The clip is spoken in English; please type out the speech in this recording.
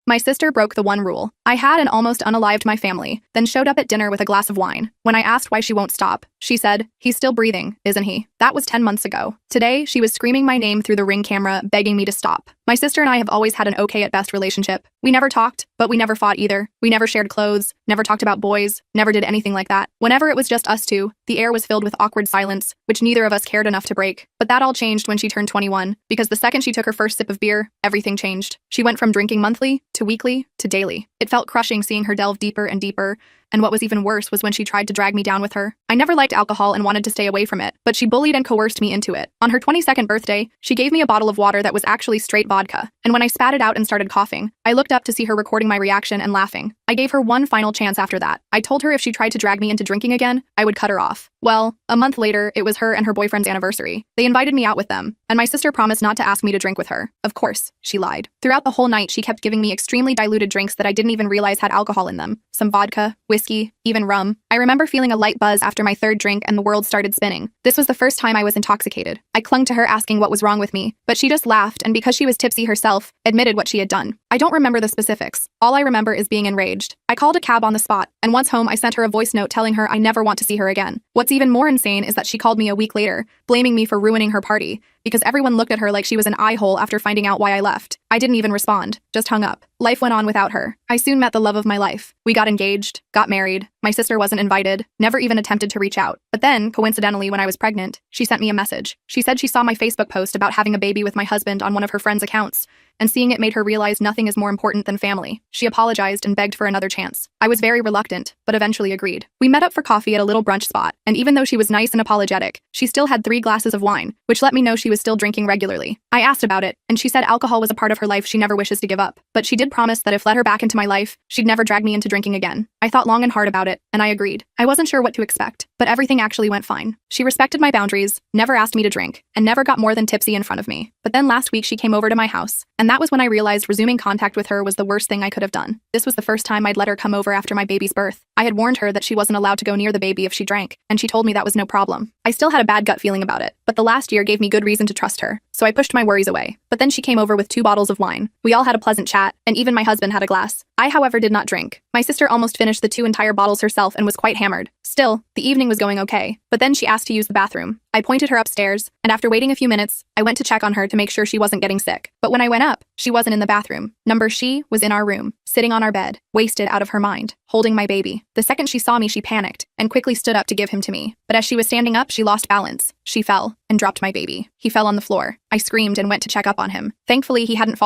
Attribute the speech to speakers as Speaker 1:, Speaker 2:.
Speaker 1: My sister broke the one rule. I had and almost unalived my family, then showed up at dinner with a glass of wine. When I asked why she won't stop, she said, "He's still breathing, isn't he?" That was 10 months ago. Today, she was screaming my name through the Ring camera, begging me to stop. My sister and I have always had an okay at best relationship. We never talked, but we never fought either. We never shared clothes, never talked about boys, never did anything like that. Whenever it was just us two, the air was filled with awkward silence, which neither of us cared enough to break. But that all changed when she turned 21, because the second she took her first sip of beer, everything changed. She went from drinking monthly, to weekly, to daily. It felt crushing seeing her delve deeper and deeper, and what was even worse was when she tried to drag me down with her. I never liked alcohol and wanted to stay away from it, but she bullied and coerced me into it. On her 22nd birthday, she gave me a bottle of water that was actually straight vodka, and when I spat it out and started coughing, I looked up to see her recording my reaction and laughing. I gave her one final chance after that. I told her if she tried to drag me into drinking again, I would cut her off. Well, a month later, it was her and her boyfriend's anniversary. They invited me out with them, and my sister promised not to ask me to drink with her. Of course, she lied. Throughout the whole night, she kept giving me extremely diluted drinks that I didn't even realize had alcohol in them. Some vodka, whiskey, even rum. I remember feeling a light buzz after my third drink and the world started spinning. This was the first time I was intoxicated. I clung to her asking what was wrong with me, but she just laughed and because she was tipsy herself, admitted what she had done. I don't remember the specifics. All I remember is being enraged. I called a cab on the spot, and once home I sent her a voice note telling her I never want to see her again. What's even more insane is that she called me a week later, blaming me for ruining her party, because everyone looked at her like she was an eye-hole after finding out why I left. I didn't even respond, just hung up. Life went on without her. I soon met the love of my life. We got engaged, got married. My sister wasn't invited, never even attempted to reach out. But then, coincidentally, when I was pregnant, she sent me a message. She said she saw my Facebook post about having a baby with my husband on one of her friends' accounts, and seeing it made her realize nothing is more important than family. She apologized and begged for another chance. I was very reluctant, but eventually agreed. We met up for coffee at a little brunch spot, and even though she was nice and apologetic, she still had 3 glasses of wine, which let me know she was still drinking regularly. I asked about it, and she said alcohol was a part of her life she never wishes to give up, but she did promise that if let her back into my life, she'd never drag me into drinking again. I thought long and hard about it, and I agreed. I wasn't sure what to expect, but everything actually went fine. She respected my boundaries, never asked me to drink, and never got more than tipsy in front of me. But then last week she came over to my house, and that was when I realized resuming contact with her was the worst thing I could have done. This was the first time I'd let her come over after my baby's birth. I had warned her that she wasn't allowed to go near the baby if she drank, and she told me that was no problem. I still had a bad gut feeling about it, but the last year gave me good reason to trust her, so I pushed my worries away. But then she came over with 2 bottles of wine. We all had a pleasant chat, and even my husband had a glass. I, however, did not drink. My sister almost finished the 2 entire bottles herself and was quite hammered. Still, the evening was going okay, but then she asked to use the bathroom. I pointed her upstairs, and after waiting a few minutes, I went to check on her to make sure she wasn't getting sick. But when I went up, she wasn't in the bathroom. She was in our room, sitting on our bed, wasted out of her mind, holding my baby. The second she saw me, she panicked and quickly stood up to give him to me. But as she was standing up, she lost balance. She fell and dropped my baby. He fell on the floor. I screamed and went to check up on him. Thankfully, he hadn't fallen.